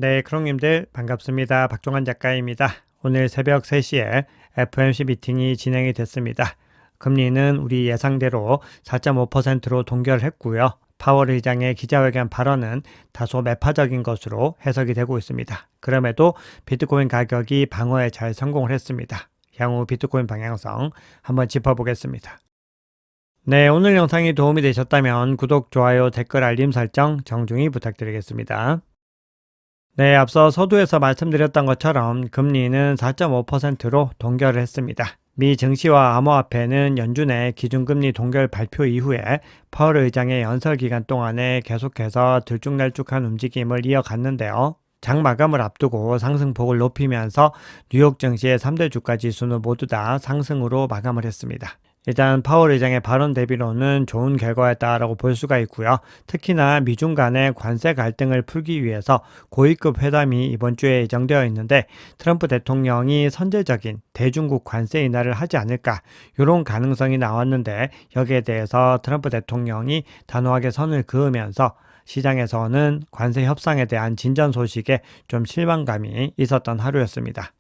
네, 크롱님들 반갑습니다. 박종환 작가입니다. 오늘 새벽 3시에 FOMC 미팅이 진행이 됐습니다. 금리는 우리 예상대로 4.5%로 동결했고요. 파월 의장의 기자회견 발언은 다소 매파적인 것으로 해석이 되고 있습니다. 그럼에도 비트코인 가격이 방어에 잘 성공을 했습니다. 향후 비트코인 방향성 한번 짚어보겠습니다. 네, 오늘 영상이 도움이 되셨다면 구독, 좋아요, 댓글, 알림 설정 정중히 부탁드리겠습니다. 네, 앞서 서두에서 말씀드렸던 것처럼 금리는 4.5%로 동결을 했습니다. 미 증시와 암호화폐는 연준의 기준금리 동결 발표 이후에 파월 의장의 연설 기간 동안에 계속해서 들쭉날쭉한 움직임을 이어갔는데요. 장 마감을 앞두고 상승폭을 높이면서 뉴욕 증시의 3대 주가 지수는 모두 다 상승으로 마감을 했습니다. 일단 파월 의장의 발언 대비로는 좋은 결과였다라고 볼 수가 있고요. 특히나 미중 간의 관세 갈등을 풀기 위해서 고위급 회담이 이번 주에 예정되어 있는데 트럼프 대통령이 선제적인 대중국 관세 인하를 하지 않을까 이런 가능성이 나왔는데 여기에 대해서 트럼프 대통령이 단호하게 선을 그으면서 시장에서는 관세 협상에 대한 진전 소식에 좀 실망감이 있었던 하루였습니다.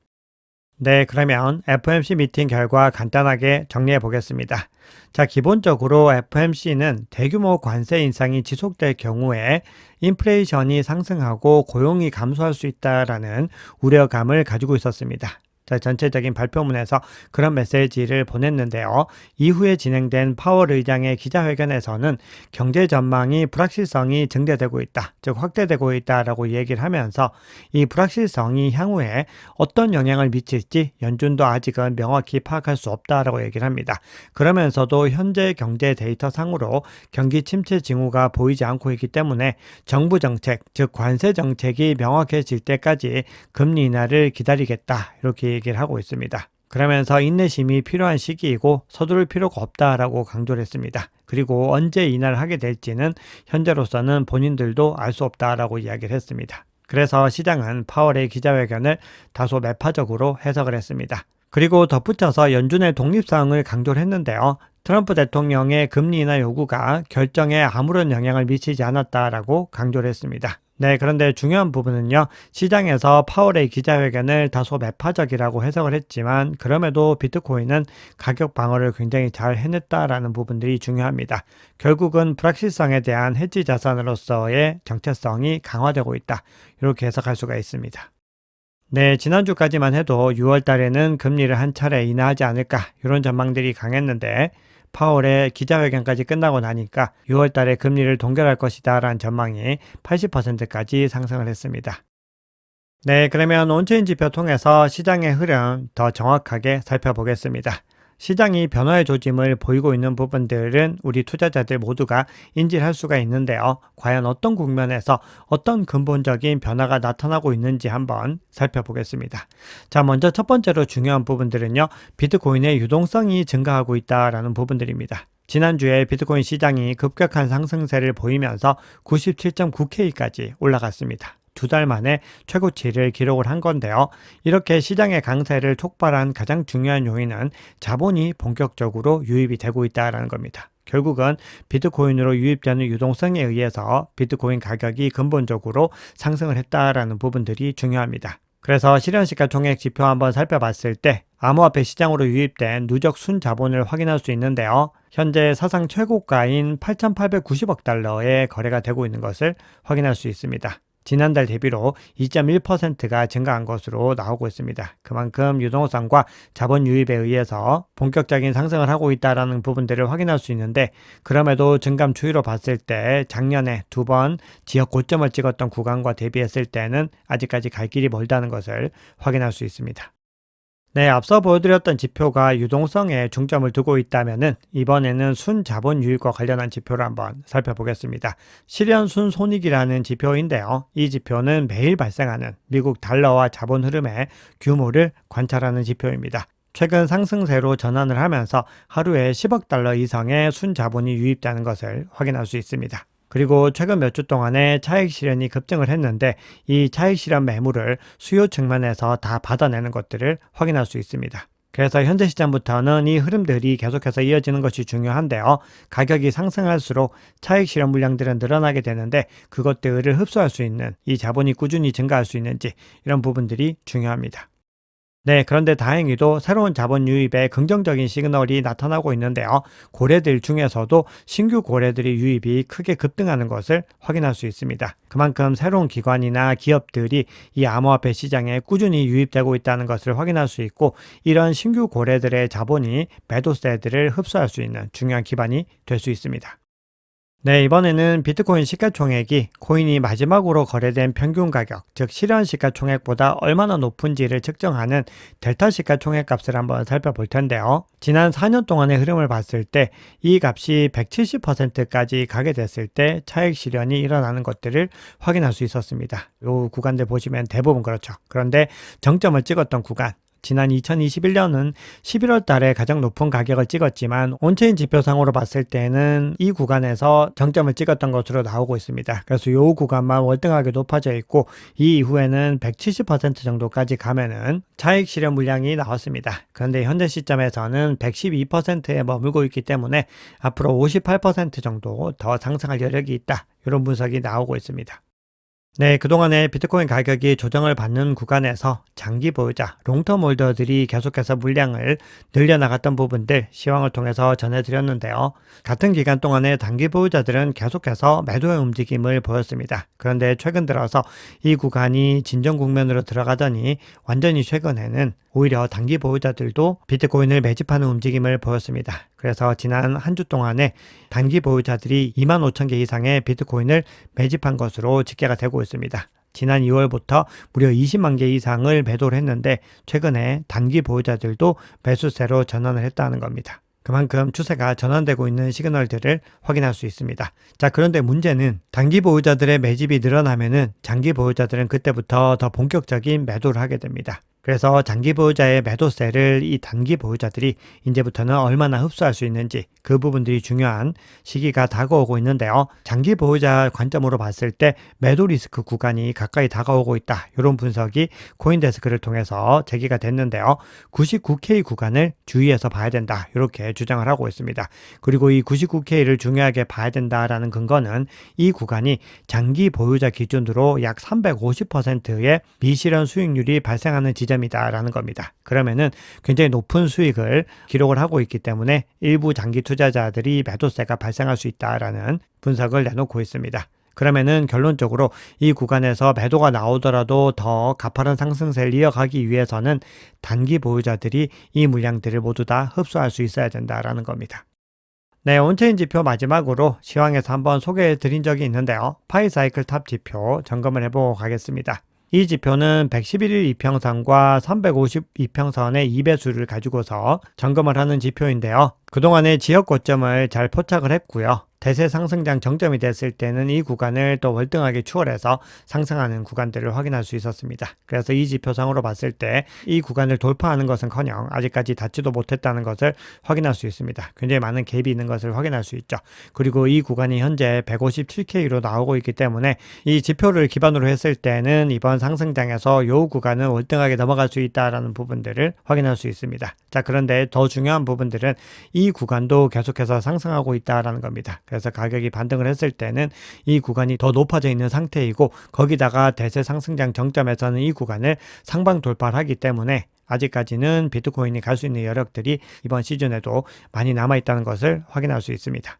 네, 그러면 FOMC 미팅 결과 간단하게 정리해 보겠습니다. 자, 기본적으로 FOMC는 대규모 관세 인상이 지속될 경우에 인플레이션이 상승하고 고용이 감소할 수 있다라는 우려감을 가지고 있었습니다. 자, 전체적인 발표문에서 그런 메시지를 보냈는데요. 이후에 진행된 파월 의장의 기자회견에서는 경제 전망이 불확실성이 증대되고 있다, 즉 확대되고 있다라고 얘기를 하면서 이 불확실성이 향후에 어떤 영향을 미칠지 연준도 아직은 명확히 파악할 수 없다라고 얘기를 합니다. 그러면서도 현재 경제 데이터 상으로 경기 침체 징후가 보이지 않고 있기 때문에 정부 정책, 즉 관세 정책이 명확해질 때까지 금리 인하를 기다리겠다, 이렇게 얘기를 하고 있습니다. 그러면서 인내심이 필요한 시기이고 서두를 필요가 없다라고 강조를 했습니다. 그리고 언제 인하를 하게 될지는 현재로서는 본인들도 알 수 없다라고 이야기를 했습니다. 그래서 시장은 파월의 기자회견을 다소 매파적으로 해석을 했습니다. 그리고 덧붙여서 연준의 독립성을 강조를 했는데요. 트럼프 대통령의 금리 인하 요구가 결정에 아무런 영향을 미치지 않았다라고 강조를 했습니다. 네, 그런데 중요한 부분은요. 시장에서 파월의 기자회견을 다소 매파적이라고 해석을 했지만 그럼에도 비트코인은 가격 방어를 굉장히 잘 해냈다라는 부분들이 중요합니다. 결국은 불확실성에 대한 해지 자산으로서의 정체성이 강화되고 있다, 이렇게 해석할 수가 있습니다. 네, 지난주까지만 해도 6월 달에는 금리를 한 차례 인하하지 않을까 이런 전망들이 강했는데 파월의 기자회견까지 끝나고 나니까 6월 달에 금리를 동결할 것이다 라는 전망이 80%까지 상승을 했습니다. 네, 그러면 온체인 지표 통해서 시장의 흐름 더 정확하게 살펴보겠습니다. 시장이 변화의 조짐을 보이고 있는 부분들은 우리 투자자들 모두가 인지를 할 수가 있는데요. 과연 어떤 국면에서 어떤 근본적인 변화가 나타나고 있는지 한번 살펴보겠습니다. 자, 먼저 첫 번째로 중요한 부분들은요. 비트코인의 유동성이 증가하고 있다라는 부분들입니다. 지난주에 비트코인 시장이 급격한 상승세를 보이면서 97.9K까지 올라갔습니다. 2달 만에 최고치를 기록을 한 건데요. 이렇게 시장의 강세를 촉발한 가장 중요한 요인은 자본이 본격적으로 유입이 되고 있다는 겁니다. 결국은 비트코인으로 유입되는 유동성에 의해서 비트코인 가격이 근본적으로 상승을 했다라는 부분들이 중요합니다. 그래서 실현시가총액 지표 한번 살펴봤을 때 암호화폐 시장으로 유입된 누적 순자본을 확인할 수 있는데요. 현재 사상 최고가인 8,890억 달러의 거래가 되고 있는 것을 확인할 수 있습니다. 지난달 대비로 2.1%가 증가한 것으로 나오고 있습니다. 그만큼 유동성과 자본 유입에 의해서 본격적인 상승을 하고 있다는 부분들을 확인할 수 있는데 그럼에도 증감 추이로 봤을 때 작년에 2번 지역 고점을 찍었던 구간과 대비했을 때는 아직까지 갈 길이 멀다는 것을 확인할 수 있습니다. 네, 앞서 보여드렸던 지표가 유동성에 중점을 두고 있다면은 이번에는 순자본 유입과 관련한 지표를 한번 살펴보겠습니다. 실현 순손익이라는 지표인데요. 이 지표는 매일 발생하는 미국 달러와 자본 흐름의 규모를 관찰하는 지표입니다. 최근 상승세로 전환을 하면서 하루에 10억 달러 이상의 순자본이 유입되는 것을 확인할 수 있습니다. 그리고 최근 몇 주 동안에 차익 실현이 급증을 했는데 이 차익 실현 매물을 수요 측면에서 다 받아내는 것들을 확인할 수 있습니다. 그래서 현재 시점부터는 이 흐름들이 계속해서 이어지는 것이 중요한데요. 가격이 상승할수록 차익 실현 물량들은 늘어나게 되는데 그것들을 흡수할 수 있는 이 자본이 꾸준히 증가할 수 있는지 이런 부분들이 중요합니다. 네, 그런데 다행히도 새로운 자본 유입에 긍정적인 시그널이 나타나고 있는데요. 고래들 중에서도 신규 고래들의 유입이 크게 급등하는 것을 확인할 수 있습니다. 그만큼 새로운 기관이나 기업들이 이 암호화폐 시장에 꾸준히 유입되고 있다는 것을 확인할 수 있고, 이런 신규 고래들의 자본이 매도세들을 흡수할 수 있는 중요한 기반이 될 수 있습니다. 네, 이번에는 비트코인 시가총액이 코인이 마지막으로 거래된 평균 가격, 즉 실현 시가총액보다 얼마나 높은지를 측정하는 델타 시가총액 값을 한번 살펴볼 텐데요. 지난 4년 동안의 흐름을 봤을 때 이 값이 170%까지 가게 됐을 때 차익 실현이 일어나는 것들을 확인할 수 있었습니다. 이 구간들 보시면 대부분 그렇죠. 그런데 정점을 찍었던 구간, 지난 2021년은 11월 달에 가장 높은 가격을 찍었지만 온체인 지표상으로 봤을 때는 이 구간에서 정점을 찍었던 것으로 나오고 있습니다. 그래서 이 구간만 월등하게 높아져 있고 이 이후에는 170% 정도까지 가면은 차익 실현 물량이 나왔습니다. 그런데 현재 시점에서는 112%에 머물고 있기 때문에 앞으로 58% 정도 더 상승할 여력이 있다. 이런 분석이 나오고 있습니다. 네, 그동안에 비트코인 가격이 조정을 받는 구간에서 장기 보유자, 롱텀 홀더들이 계속해서 물량을 늘려나갔던 부분들 시황을 통해서 전해드렸는데요. 같은 기간 동안에 단기 보유자들은 계속해서 매도의 움직임을 보였습니다. 그런데 최근 들어서 이 구간이 진정 국면으로 들어가더니 완전히 최근에는 오히려 단기 보유자들도 비트코인을 매집하는 움직임을 보였습니다. 그래서 지난 한 주 동안에 단기 보유자들이 25,000개 이상의 비트코인을 매집한 것으로 집계가 되고 있습니다. 지난 2월부터 무려 20만 개 이상을 매도를 했는데 최근에 단기 보유자들도 매수세로 전환을 했다는 겁니다. 그만큼 추세가 전환되고 있는 시그널들을 확인할 수 있습니다. 자, 그런데 문제는 단기 보유자들의 매집이 늘어나면은 장기 보유자들은 그때부터 더 본격적인 매도를 하게 됩니다. 그래서 장기 보유자의 매도세를 이 단기 보유자들이 이제부터는 얼마나 흡수할 수 있는지 그 부분들이 중요한 시기가 다가오고 있는데요. 장기 보유자 관점으로 봤을 때 매도 리스크 구간이 가까이 다가오고 있다. 이런 분석이 코인데스크를 통해서 제기가 됐는데요. 99K 구간을 주의해서 봐야 된다. 이렇게 주장을 하고 있습니다. 그리고 이 99K를 중요하게 봐야 된다라는 근거는 이 구간이 장기 보유자 기준으로 약 350%의 미실현 수익률이 발생하는 지점이다라는 겁니다. 그러면은 굉장히 높은 수익을 기록을 하고 있기 때문에 일부 장기 투자자들이 매도세가 발생할 수 있다라는 분석을 내놓고 있습니다. 그러면은 결론적으로 이 구간에서 매도가 나오더라도 더 가파른 상승세를 이어가기 위해서는 단기 보유자들이 이 물량들을 모두 다 흡수할 수 있어야 된다라는 겁니다. 네, 온체인 지표 마지막으로 시황에서 한번 소개해 드린 적이 있는데요. 파이사이클 탑 지표 점검을 해보고 가겠습니다. 이 지표는 111일 이평선과 350 이평선의 2배수를 가지고서 점검을 하는 지표인데요. 그동안의 지역 고점을 잘 포착을 했고요. 대세 상승장 정점이 됐을 때는 이 구간을 또 월등하게 추월해서 상승하는 구간들을 확인할 수 있었습니다. 그래서 이 지표상으로 봤을 때 이 구간을 돌파하는 것은커녕 아직까지 닿지도 못했다는 것을 확인할 수 있습니다. 굉장히 많은 갭이 있는 것을 확인할 수 있죠. 그리고 이 구간이 현재 157K로 나오고 있기 때문에 이 지표를 기반으로 했을 때는 이번 상승장에서 이 구간은 월등하게 넘어갈 수 있다는 부분들을 확인할 수 있습니다. 자, 그런데 더 중요한 부분들은 이 구간도 계속해서 상승하고 있다는 겁니다. 그래서 가격이 반등을 했을 때는 이 구간이 더 높아져 있는 상태이고 거기다가 대세 상승장 정점에서는 이 구간을 상방 돌파를 하기 때문에 아직까지는 비트코인이 갈 수 있는 여력들이 이번 시즌에도 많이 남아있다는 것을 확인할 수 있습니다.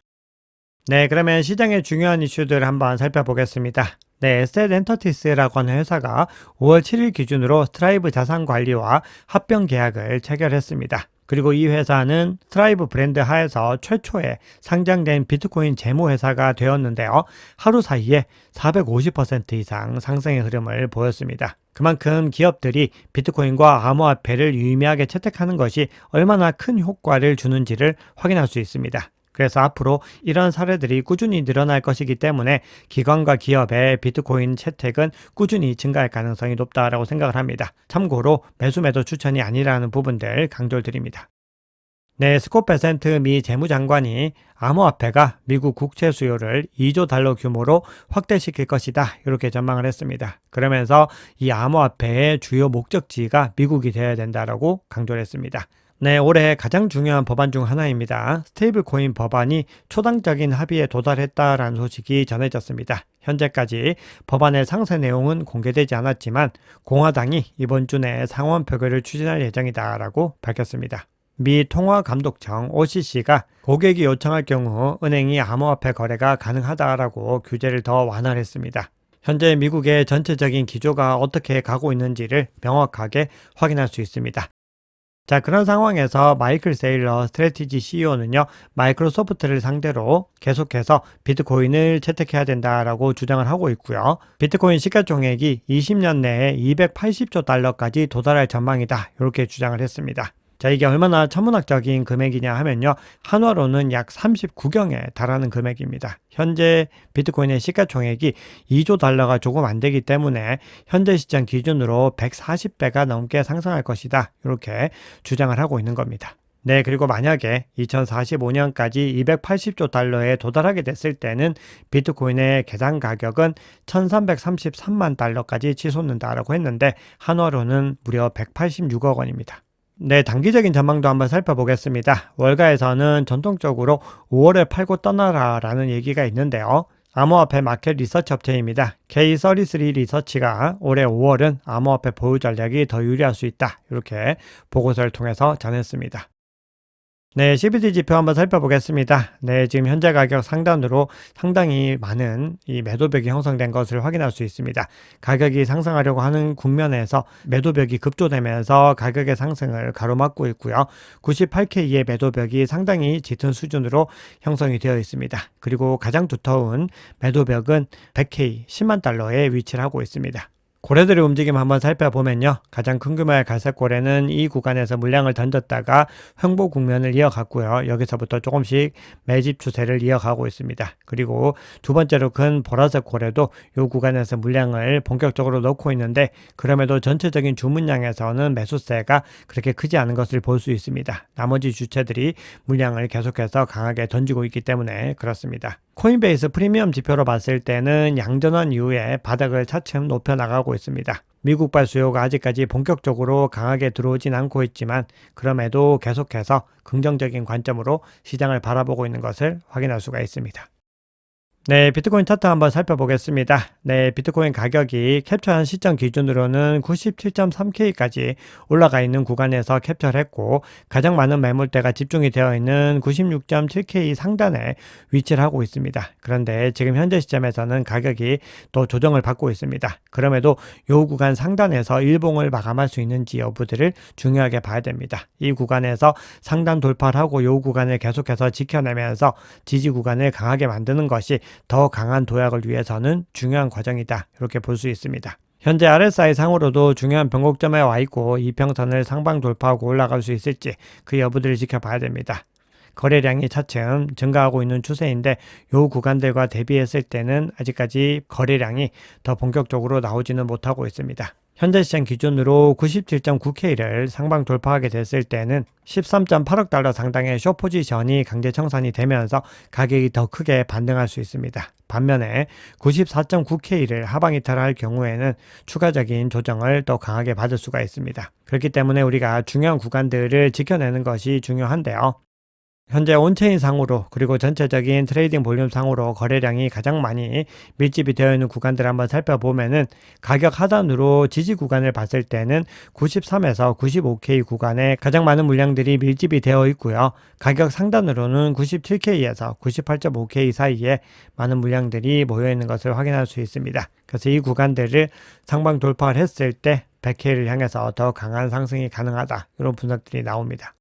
네, 그러면 시장의 중요한 이슈들을 한번 살펴보겠습니다. 네, 에셋 엔터티스라고 하는 회사가 5월 7일 기준으로 스트라이브 자산관리와 합병 계약을 체결했습니다. 그리고 이 회사는 스트라이브 브랜드 하에서 최초에 상장된 비트코인 제휴회사가 되었는데요. 하루 사이에 450% 이상 상승의 흐름을 보였습니다. 그만큼 기업들이 비트코인과 암호화폐를 유의미하게 채택하는 것이 얼마나 큰 효과를 주는지를 확인할 수 있습니다. 그래서 앞으로 이런 사례들이 꾸준히 늘어날 것이기 때문에 기관과 기업의 비트코인 채택은 꾸준히 증가할 가능성이 높다라고 생각을 합니다. 참고로 매수 매도 추천이 아니라는 부분들 강조드립니다. 네, 스콧 베센트 미 재무장관이 암호화폐가 미국 국채 수요를 2조 달러 규모로 확대시킬 것이다. 이렇게 전망을 했습니다. 그러면서 이 암호화폐의 주요 목적지가 미국이 되어야 된다라고 강조를 했습니다. 네, 올해 가장 중요한 법안 중 하나입니다. 스테이블 코인 법안이 초당적인 합의에 도달했다라는 소식이 전해졌습니다. 현재까지 법안의 상세 내용은 공개되지 않았지만 공화당이 이번 주 내에 상원 표결을 추진할 예정이다라고 밝혔습니다. 미 통화감독청 OCC가 고객이 요청할 경우 은행이 암호화폐 거래가 가능하다라고 규제를 더 완화했습니다. 현재 미국의 전체적인 기조가 어떻게 가고 있는지를 명확하게 확인할 수 있습니다. 자, 그런 상황에서 마이클 세일러 스트래티지 CEO는요, 마이크로소프트를 상대로 계속해서 비트코인을 채택해야 된다라고 주장을 하고 있고요. 비트코인 시가총액이 20년 내에 280조 달러까지 도달할 전망이다. 이렇게 주장을 했습니다. 자, 이게 얼마나 천문학적인 금액이냐 하면요. 한화로는 약 39경에 달하는 금액입니다. 현재 비트코인의 시가총액이 2조 달러가 조금 안 되기 때문에 현재 시장 기준으로 140배가 넘게 상승할 것이다. 이렇게 주장을 하고 있는 겁니다. 네, 그리고 만약에 2045년까지 280조 달러에 도달하게 됐을 때는 비트코인의 계산 가격은 1333만 달러까지 치솟는다라고 했는데 한화로는 무려 186억 원입니다. 네, 단기적인 전망도 한번 살펴보겠습니다. 월가에서는 전통적으로 5월에 팔고 떠나라라는 얘기가 있는데요. 암호화폐 마켓 리서치 업체입니다. K33 리서치가 올해 5월은 암호화폐 보유 전략이 더 유리할 수 있다. 이렇게 보고서를 통해서 전했습니다. 네, CBD 지표 한번 살펴보겠습니다. 네, 지금 현재 가격 상단으로 상당히 많은 이 매도벽이 형성된 것을 확인할 수 있습니다. 가격이 상승하려고 하는 국면에서 매도벽이 급조되면서 가격의 상승을 가로막고 있고요. 98K의 매도벽이 상당히 짙은 수준으로 형성이 되어 있습니다. 그리고 가장 두터운 매도벽은 100K, 10만 달러에 위치를 하고 있습니다. 고래들의 움직임 한번 살펴보면요. 가장 큰 규모의 갈색 고래는 이 구간에서 물량을 던졌다가 횡보 국면을 이어갔고요. 여기서부터 조금씩 매집 추세를 이어가고 있습니다. 그리고 두 번째로 큰 보라색 고래도 이 구간에서 물량을 본격적으로 넣고 있는데 그럼에도 전체적인 주문량에서는 매수세가 그렇게 크지 않은 것을 볼 수 있습니다. 나머지 주체들이 물량을 계속해서 강하게 던지고 있기 때문에 그렇습니다. 코인베이스 프리미엄 지표로 봤을 때는 양전환 이후에 바닥을 차츰 높여나가고 있습니다. 미국발 수요가 아직까지 본격적으로 강하게 들어오진 않고 있지만 그럼에도 계속해서 긍정적인 관점으로 시장을 바라보고 있는 것을 확인할 수가 있습니다. 네, 비트코인 차트 한번 살펴보겠습니다. 네, 비트코인 가격이 캡처한 시점 기준으로는 97.3K까지 올라가 있는 구간에서 캡처를 했고 가장 많은 매물대가 집중이 되어 있는 96.7K 상단에 위치를 하고 있습니다. 그런데 지금 현재 시점에서는 가격이 또 조정을 받고 있습니다. 그럼에도 이 구간 상단에서 일봉을 마감할 수 있는지 여부들을 중요하게 봐야 됩니다. 이 구간에서 상단 돌파를 하고 이 구간을 계속해서 지켜내면서 지지 구간을 강하게 만드는 것이 더 강한 도약을 위해서는 중요한 과정이다. 이렇게 볼 수 있습니다. 현재 RSI 상으로도 중요한 변곡점에 와 있고 이평선을 상방 돌파하고 올라갈 수 있을지 그 여부들을 지켜봐야 됩니다. 거래량이 차츰 증가하고 있는 추세인데 이 구간들과 대비했을 때는 아직까지 거래량이 더 본격적으로 나오지는 못하고 있습니다. 현재 시장 기준으로 97.9K를 상방 돌파하게 됐을 때는 13.8억 달러 상당의 숏 포지션이 강제 청산이 되면서 가격이 더 크게 반등할 수 있습니다. 반면에 94.9K를 하방 이탈할 경우에는 추가적인 조정을 더 강하게 받을 수가 있습니다. 그렇기 때문에 우리가 중요한 구간들을 지켜내는 것이 중요한데요. 현재 온체인 상으로 그리고 전체적인 트레이딩 볼륨 상으로 거래량이 가장 많이 밀집이 되어 있는 구간들을 한번 살펴보면은 가격 하단으로 지지 구간을 봤을 때는 93에서 95K 구간에 가장 많은 물량들이 밀집이 되어 있고요. 가격 상단으로는 97K에서 98.5K 사이에 많은 물량들이 모여 있는 것을 확인할 수 있습니다. 그래서 이 구간들을 상방 돌파를 했을 때 100K를 향해서 더 강한 상승이 가능하다. 이런 분석들이 나옵니다.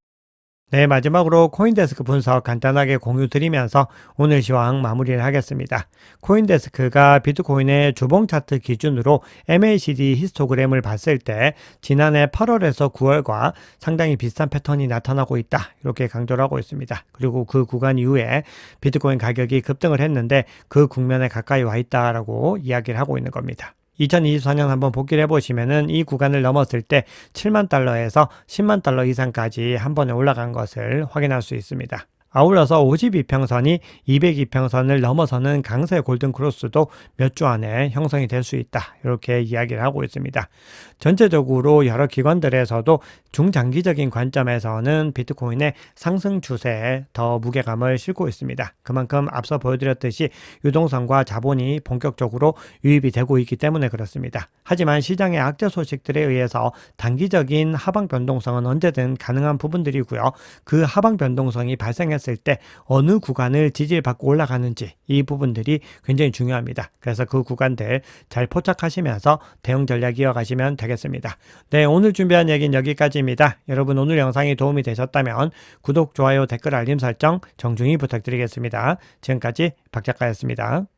네, 마지막으로 코인데스크 분석 간단하게 공유 드리면서 오늘 시황 마무리를 하겠습니다. 코인데스크가 비트코인의 주봉 차트 기준으로 MACD 히스토그램을 봤을 때 지난해 8월에서 9월과 상당히 비슷한 패턴이 나타나고 있다. 이렇게 강조를 하고 있습니다. 그리고 그 구간 이후에 비트코인 가격이 급등을 했는데 그 국면에 가까이 와 있다라고 이야기를 하고 있는 겁니다. 2024년 한번 복귀를 해보시면은 이 구간을 넘었을 때 7만 달러에서 10만 달러 이상까지 한 번에 올라간 것을 확인할 수 있습니다. 아울러서 52평선이 202평선을 넘어서는 강세 골든 크로스도 몇 주 안에 형성이 될 수 있다. 이렇게 이야기를 하고 있습니다. 전체적으로 여러 기관들에서도 중장기적인 관점에서는 비트코인의 상승 추세에 더 무게감을 싣고 있습니다. 그만큼 앞서 보여드렸듯이 유동성과 자본이 본격적으로 유입이 되고 있기 때문에 그렇습니다. 하지만 시장의 악재 소식들에 의해서 단기적인 하방 변동성은 언제든 가능한 부분들이고요. 그 하방 변동성이 발생했을 때 어느 구간을 지지를 받고 올라가는지 이 부분들이 굉장히 중요합니다. 그래서 그 구간들 잘 포착하시면서 대응 전략 이어가시면 되겠습니다. 네, 오늘 준비한 얘기는 여기까지입니다. 여러분 오늘 영상이 도움이 되셨다면 구독, 좋아요, 댓글, 알림 설정 정중히 부탁드리겠습니다. 지금까지 박 작가였습니다.